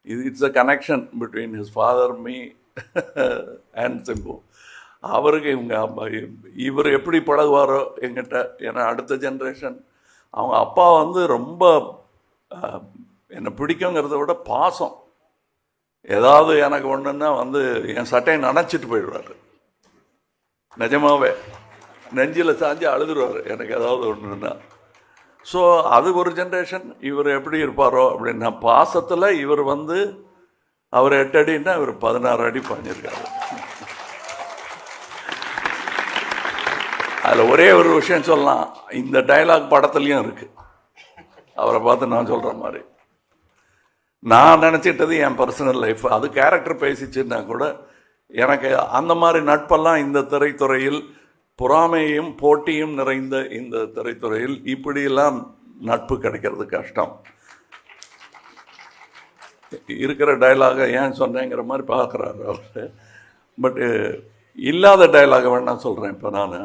It's a connection between his father me and Simbu. அவருக்கு இவர் எப்படி பழகுவாரோ எங்கிட்ட, ஏன்னா அடுத்த ஜென்ரேஷன். அவங்க அப்பா வந்து ரொம்ப என்னை பிடிக்குங்கிறத விட பாசம். ஏதாவது எனக்கு ஒன்றுன்னா வந்து என் சட்டையை நனைச்சிட்டு போயிடுவார். நிஜமாவே நெஞ்சில் சாஞ்சு அழுதுருவார் எனக்கு ஏதாவது ஒன்றுன்னா. ஸோ அது ஒரு ஜென்ரேஷன். இவர் எப்படி இருப்பாரோ அப்படின்னா பாசத்தில் இவர் வந்து அவர் 8 அடின்னா இவர் 16 அடி பண்ணியிருக்காரு. அதில் ஒரே ஒரு விஷயம் சொல்லலாம், இந்த டைலாக் படத்துலையும் இருக்குது. அவரை பார்த்து நான் சொல்கிற மாதிரி நான் நினச்சிட்டது என் பர்சனல் லைஃப், அது கேரக்டர் பேசிச்சுன்னா கூட எனக்கு அந்த மாதிரி நட்பெல்லாம் இந்த திரைத்துறையில், பொறாமையும் போட்டியும் நிறைந்த இந்த திரைத்துறையில் இப்படியெல்லாம் நட்பு கிடைக்கிறது கஷ்டம். இருக்கிற டைலாக ஏன் சொன்னேங்கிற மாதிரி பார்க்குறாரு அவர். பட்டு இல்லாத டைலாக வேணா சொல்கிறேன். இப்போ நான்